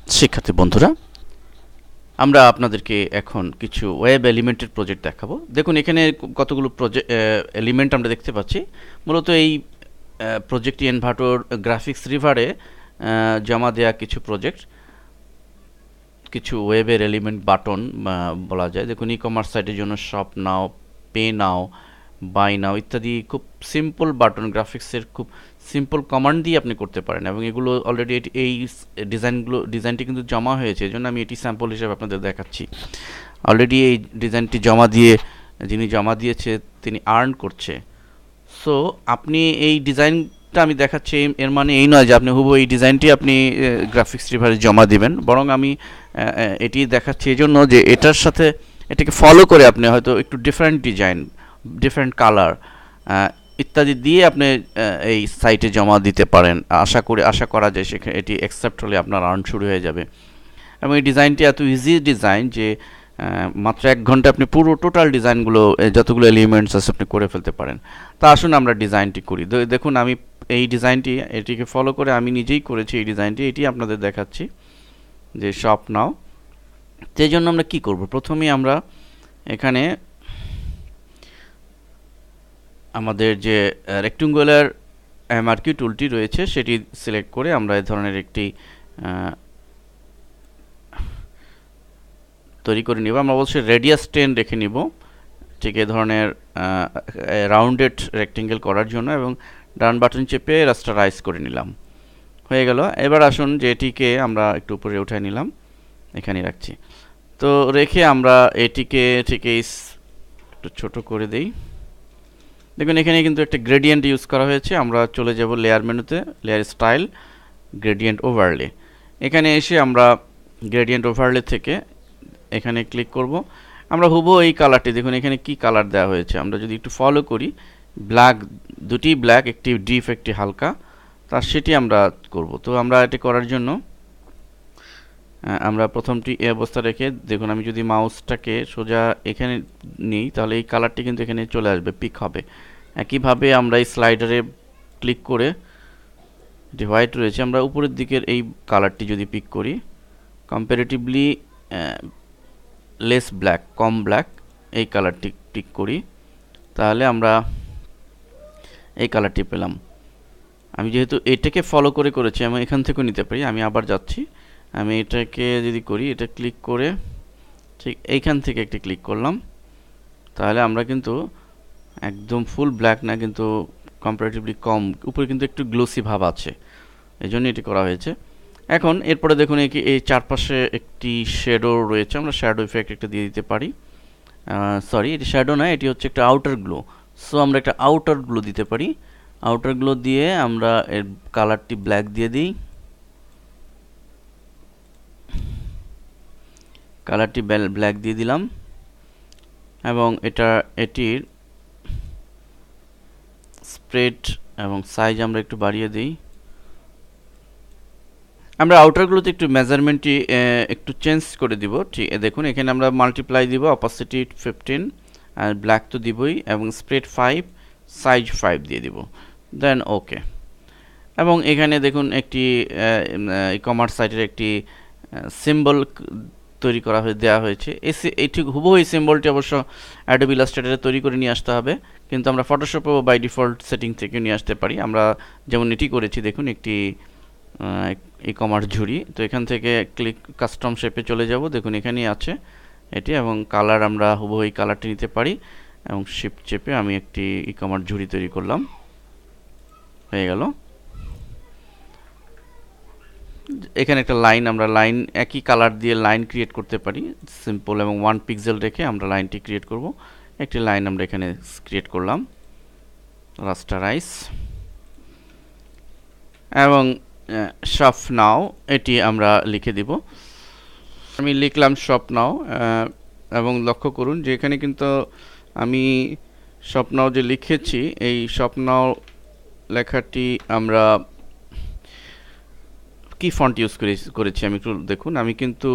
শিক্ষার্থী বন্ধুরা, আমরা আপনাদেরকে এখন কিছু ওয়েব এলিমেন্টের প্রজেক্ট দেখাবো। দেখুন এখানে কতগুলো এলিমেন্ট আমরা দেখতে পাচ্ছি। মূলত এই প্রজেক্টটি এনভার্টর গ্রাফিক্স রিভারে জমা দেওয়া কিছু প্রজেক্ট, কিছু ওয়েবের এলিমেন্ট বাটন বলা যায়। দেখুন ই কমার্স সাইটের জন্য shop now, pay now, buy now ইত্যাদি খুব সিম্পল বাটন, গ্রাফিক্সের খুব সিম্পল কমান্ড দিয়ে আপনি করতে পারেন এবং এগুলো অলরেডি এই ডিজাইনটি কিন্তু জমা হয়েছে, এই জন্য আমি এটি স্যাম্পল হিসেবে আপনাদের দেখাচ্ছি। অলরেডি এই ডিজাইনটি যিনি জমা দিয়েছে তিনি আর্ন করছে। সো আপনি এই ডিজাইনটা আমি দেখাচ্ছি, এর মানে এই নয় যে আপনি হুবহু এই ডিজাইনটি আপনি গ্রাফিক্স রিভারে জমা দিবেন, বরং আমি এটি দেখাচ্ছি এই জন্য যে এটাকে ফলো করে আপনি হয়তো একটু ডিফারেন্ট ডিজাইন, ডিফারেন্ট কালার ইত্যাদি দিয়ে আপনি এই সাইটে জমা দিতে পারেন। আশা করা যায় সেখানে এটি অ্যাকসেপ্ট হলে আপনার আর্ন শুরু হয়ে যাবে। এবং এই ডিজাইনটি এত ইজি ডিজাইন যে মাত্র 1 ঘন্টা আপনি পুরো টোটাল ডিজাইনগুলো, যতগুলো এলিমেন্টস আছে আপনি করে ফেলতে পারেন। তা আসুন আমরা ডিজাইনটি করি। দেখুন আমি এই ডিজাইনটি, এটিকে ফলো করে আমি নিজেই করেছি এই ডিজাইনটি, এটি আপনাদের দেখাচ্ছি যে শপ নাও। সেই জন্য আমরা কি করব, প্রথমেই আমরা এখানে আমাদের যে রেক্ট্যাঙ্গুলার এমআরকিউ টুলটি রয়েছে সেটি সিলেক্ট করে আমরা এই ধরনের একটি তৈরি করে নিব। আমরা অবশ্যই রেডিয়াস 10 রেখে নিব, ঠিক এই ধরনের রাউন্ডেড রেক্ট্যাঙ্গেল করার জন্য, এবং ডান বাটন চেপে রাস্টারাইজ করে নিলাম। হয়ে গেল। এবার আসুন যে এটিকে আমরা একটু উপরে উঠাই নিলাম, এখানে রাখছি। তো রেখে আমরা এটিকে ঠিক একটু ছোট করে দেই। দেখুন এখানে কিন্তু একটা গ্রেডিয়েন্ট ইউজ করা হয়েছে। আমরা চলে যাব লেয়ার মেনুতে, লেয়ার স্টাইল, গ্রেডিয়েন্ট ওভারলে। এখানে এসে আমরা গ্রেডিয়েন্ট ওভারলে থেকে এখানে ক্লিক করব। আমরা হুবহু এই কালারটি, দেখুন এখানে কি কালার দেওয়া হয়েছে, আমরা যদি একটু ফলো করি, ব্ল্যাক, দুটি ব্ল্যাক, একটি ডিপ একটি হালকা, সেটি আমরা করব। তো আমরা এটি করার জন্য আমরা প্রথমটি এই অবস্থা রেখে, দেখুন আমি যদি মাউসটাকে সোজা এখানে নিই তাহলে এই কালারটি কিন্তু এখানে চলে আসবে, পিক হবে। একইভাবে আমরা এই স্লাইডারে ক্লিক করে, এটি হোয়াইট রয়েছে, আমরা উপরের দিকের এই কালারটি যদি পিক করি, কম্পারেটিভলি লেস ব্ল্যাক, কম ব্ল্যাক, এই কালারটি টিক করি, তাহলে আমরা এই কালারটি পেলাম। আমি যেহেতু এটাকে ফলো করে করেছি, আমি এখান থেকেও নিতে পারি। আমি আবার যাচ্ছি, আমি এটাকে যদি করি, এটা ক্লিক করে ঠিক এইখান থেকে একটি ক্লিক করলাম, তাহলে আমরা কিন্তু একদম ফুল ব্ল্যাক না, কিন্তু কম্পারেটিভলি কম, উপরে কিন্তু একটু গ্লোসি ভাব আছে, এই জন্য এটি করা হয়েছে। এখন এরপরে দেখুন এই চারপাশে একটি শ্যাডো রয়েছে, আমরা শ্যাডো ইফেক্ট একটা দিয়ে দিতে পারি। সরি, এটি শ্যাডো না, এটি হচ্ছে একটা আউটার গ্লো। সো আমরা একটা আউটার গ্লো দিতে পারি। আউটার গ্লো দিয়ে আমরা এর কালারটি ব্ল্যাক দিয়ে দিই, কালারটি ব্ল্যাক দিয়ে দিলাম, এবং এটির স্প্রেড এবং সাইজ আমরা একটু বাড়িয়ে দিই। আমরা আউটারগুলোতে একটু মেজারমেন্টটি একটু চেঞ্জ করে দিব। ঠিক দেখুন এখানে আমরা মাল্টিপ্লাই দিব, অপাসিটি 15, আর ব্ল্যাক তো দিবই, এবং স্প্রেড 5, সাইজ 5 দিয়ে দিব, দেন ওকে। এবং এখানে দেখুন একটি ই কমার্স সাইটের একটি সিম্বল তৈরি করা দেওয়া হয়েছে। এটি হুবহু এই সিম্বলটি অবশ্য অ্যাডোবি ইলাস্ট্রেটরে তৈরি করে নিয়ে আসতে হবে, কিন্তু আমরা ফটোশপেও বাই ডিফল্ট সেটিং থেকে নিয়ে আসতে পারি। আমরা যেমন এটি করেছি, দেখুন একটি ই কমার্স ঝুড়ি। তো এখান থেকে ক্লিক কাস্টম শেপে চলে যাব, দেখুন এখানেই আছে এটি, এবং কালার আমরা হুবহু এই কালারটি নিতে পারি, এবং শিফট চেপে আমি একটি ই কমার্স ঝুড়ি তৈরি করলাম, হয়ে গেল। এখানে একটা লাইন, আমরা লাইন একই কালার দিয়ে লাইন ক্রিয়েট করতে পারি, সিম্পল, এবং 1 পিক্সেল রেখে আমরা লাইনটি ক্রিয়েট করব। একটি লাইন আমরা এখানে ক্রিয়েট করলাম, রাস্টারাইজ, এবং শপ নাও এটি আমরা লিখে দিব। আমি লিখলাম শপ নাও, এবং লক্ষ্য করুন যে এখানে কিন্তু আমি শপ নাও যে লিখেছি, এই শপ নাও লেখাটি আমরা কি ফন্ট ইউজ করেছি আমি একটু দেখুন। আমি কিন্তু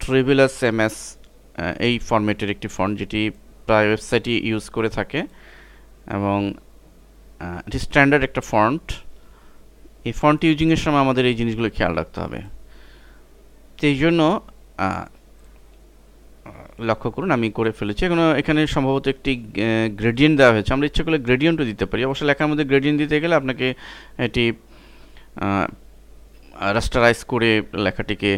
ট্রিভিলাস এমএস এই ফরম্যাটের একটি ফন্ট, যেটি প্রায় ওয়েবসাইটই ইউজ করে থাকে, এবং এটি স্ট্যান্ডার্ড একটা ফন্ট। এই ফন্ট ইউজিংয়ের সময় আমাদের এই জিনিসগুলো খেয়াল রাখতে হবে। তো এই জন্য লক্ষ্য করুন আমি করে ফেলেছি। এখানে সম্ভবত একটি গ্রেডিয়েন্ট দেওয়া হয়েছে, আমরা ইচ্ছা করলে গ্রেডিয়েন্টও দিতে পারি। অবশ্য লেখার মধ্যে গ্রেডিয়েন্ট দিতে গেলে আপনাকে এটি রাস্টারাইজ করে লেখাটিকে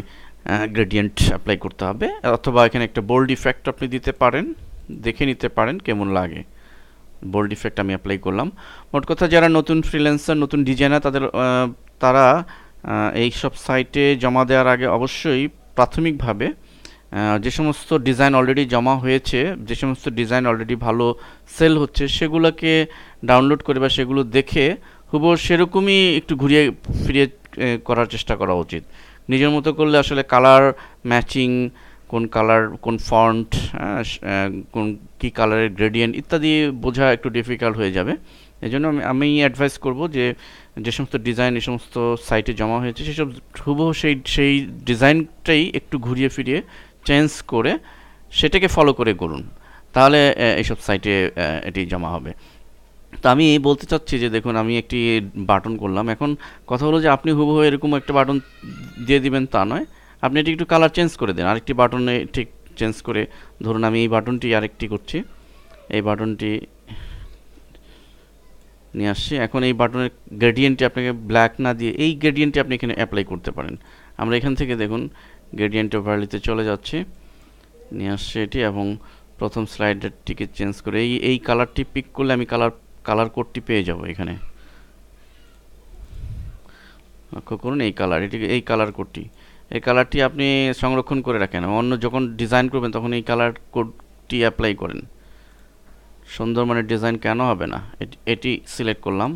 গ্রেডিয়েন্ট অ্যাপ্লাই করতে হবে, অথবা এখানে একটা বোল্ড ইফেক্ট আপনি দিতে পারেন, দেখে নিতে পারেন কেমন লাগে। বোল্ড ইফেক্ট আমি অ্যাপ্লাই করলাম। মোট কথা যারা নতুন ফ্রিল্যান্সার, নতুন ডিজাইনার, তারা এই সব সাইটে জমা দেওয়ার আগে অবশ্যই প্রাথমিকভাবে যে সমস্ত ডিজাইন অলরেডি জমা হয়েছে, যে সমস্ত ডিজাইন অলরেডি ভালো সেল হচ্ছে, সেগুলোকে ডাউনলোড করে বা সেগুলো দেখে হুবহু সেরকমই একটু ঘুরিয়ে ফিরিয়ে করার চেষ্টা করা উচিত। নিজের মতো করলে আসলে কালার ম্যাচিং, কোন কালার, কোন ফন্ট, কোন কী কালারের গ্রেডিয়েন্ট ইত্যাদি বোঝা একটু ডিফিকাল্ট হয়ে যাবে। এই জন্য আমি অ্যাডভাইস করব যে সমস্ত ডিজাইন এই সমস্ত সাইটে জমা হয়েছে সেসব হুবহু সেই ডিজাইনটাই একটু ঘুরিয়ে ফিরিয়ে চেঞ্জ করে সেটাকে ফলো করে করুন, তাহলে এইসব সাইটে এটি জমা হবে। তো আমি বলতে চাচ্ছি যে দেখুন আমি একটি বাটন করলাম। এখন কথা হলো যে আপনি হুবহু এরকম একটা বাটন দিয়ে দিবেন তা নয়, আপনি এটি একটু কালার চেঞ্জ করে দেন, আরেকটি বাটনে ঠিক চেঞ্জ করে। ধরুন আমি এই বাটনটি আরেকটি করছি, এই বাটনটি নিয়ে আসছি। এখন এই বাটনের গ্রেডিয়েন্টটি আপনাকে ব্ল্যাক না দিয়ে এই গ্রেডিয়েন্টটি আপনি এখানে অ্যাপ্লাই করতে পারেন। আমরা এখান থেকে দেখুন গ্রেডিয়েন্ট ওভারলিতে চলে যাচ্ছি, নিয়ে আসছি এটি, এবং প্রথম স্লাইডারটিকে চেঞ্জ করে এই কালারটি পিক করলে আমি কালার কোডটি পেয়ে যাব এখানে। লক্ষ্য করুন এই কালার, এই কালার কোডটি আপনি সংরক্ষণ করে রাখেন, অন্য যখন ডিজাইন করবেন তখন এই কালার কোডটি অ্যাপ্লাই করেন। সুন্দর মানে ডিজাইন কেন হবে না। এটি সিলেক্ট করলাম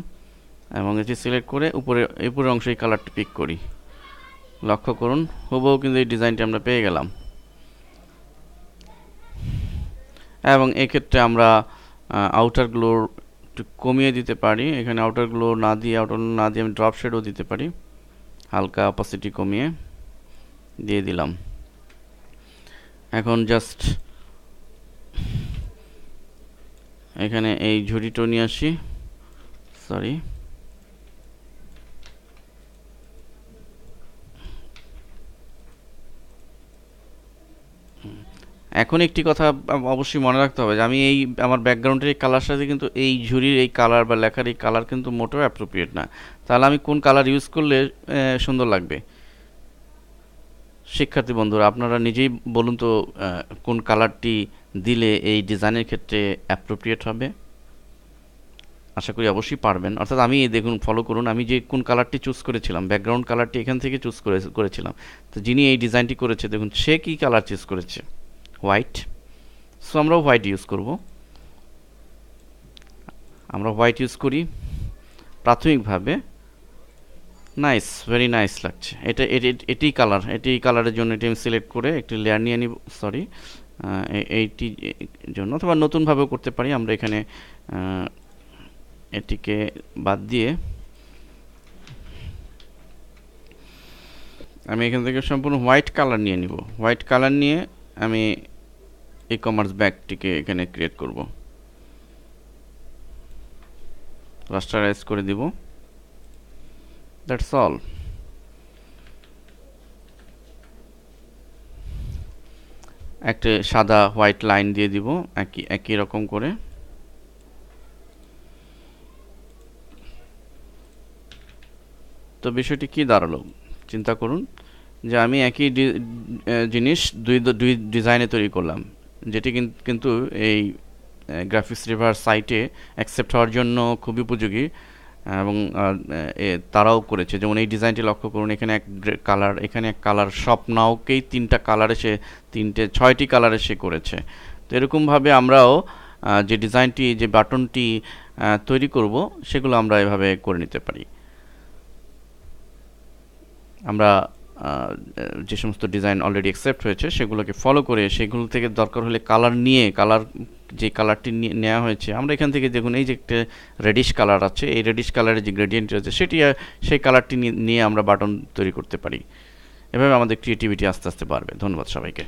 এবং এটি সিলেক্ট করে উপরের অংশে এই কালারটি পিক করি। লক্ষ্য করুন হুবহু কিন্তু এই ডিজাইনটি আমরা পেয়ে গেলাম। এবং এক্ষেত্রে আমরা আউটার গ্লো একটু কমিয়ে দিতে পারি। এখানে আউটার গ্লো না দিয়ে আমি ড্রপ শেডও দিতে পারি, হালকা অপাসিটি কমিয়ে দিয়ে দিলাম। এখন জাস্ট এখানে এই ঝুড়িটা নিয়ে আসি, সরি এখন একটি কথা অবশ্যই মনে রাখতে হবে যে আমি আমার ব্যাকগ্রাউন্ডের এই কালার সাথে কিন্তু এই ঝুড়ির এই কালার বা লেখার এই কালার কিন্তু মোটেও অ্যাপ্রোপ্রিয়েট না। তাহলে আমি কোন কালার ইউজ করলে সুন্দর লাগবে? শিক্ষার্থী বন্ধুরা আপনারা নিজেই বলুন তো কোন কালারটি দিলে এই ডিজাইনের ক্ষেত্রে অ্যাপ্রোপ্রিয়েট হবে। আশা করি অবশ্যই পারবেন। অর্থাৎ আমি দেখুন ফলো করুন, আমি যে কোন কালারটি চুজ করেছিলাম, ব্যাকগ্রাউন্ড কালারটি এখান থেকে চুজ করেছিলাম। তো যিনি এই ডিজাইনটি করেছে দেখুন সে কী কালার চুজ করেছে, হোয়াইট। সো আমরাও হোয়াইট ইউজ করব, আমরা হোয়াইট ইউজ করি প্রাথমিকভাবে। নাইস, ভেরি নাইস লাগছে। এটি কালারের জন্য এটি আমি সিলেক্ট করে একটি লেয়ার নিয়ে নিব, সরি এইটি জন্য, অথবা নতুনভাবেও করতে পারি। আমরা এখানে এটিকে বাদ দিয়ে আমি এখান থেকে সম্পূর্ণ হোয়াইট কালার নিয়ে নিব। হোয়াইট কালার নিয়ে আমি ই কমার্স ব্যাগটিকে এখানে ক্রিয়েট করব, রাস্টারাইজ করে দিব। That's all. একটা সাদা হোয়াইট লাইন দিয়ে দিব একই রকম করে। তো বিষয়টি কি দাঁড়ালো চিন্তা করুন, যে আমি একই জিনিস দুই ডিজাইনে তৈরি করলাম, যেটি কিন্তু এই গ্রাফিক্স রিভার সাইটে অ্যাকসেপ্ট হওয়ার জন্য খুবই উপযোগী, এবং তারাও করেছে। যেমন এই ডিজাইনটি লক্ষ্য করুন, এখানে এক কালার, এখানে এক কালার, সব নাওকেই 3টা কালারে সে 6টি কালারে সে করেছে। তো এরকমভাবে আমরাও যে ডিজাইনটি, যে বাটনটি তৈরি করব সেগুলো আমরা এভাবে করে নিতে পারি। আমরা যে সমস্ত ডিজাইন অলরেডি অ্যাকসেপ্ট হয়েছে সেগুলোকে ফলো করে সেগুলো থেকে দরকার হলে যে কালারটি নেওয়া হয়েছে, আমরা এখান থেকে দেখুন এই যে একটা রেডিশ কালার আছে, এই রেডিশ কালারের যে গ্রেডিয়েন্ট আছে সেই কালারটি নিয়ে আমরা বাটন তৈরি করতে পারি। এভাবে আমাদের ক্রিয়েটিভিটি আস্তে আস্তে বাড়বে। ধন্যবাদ সবাইকে।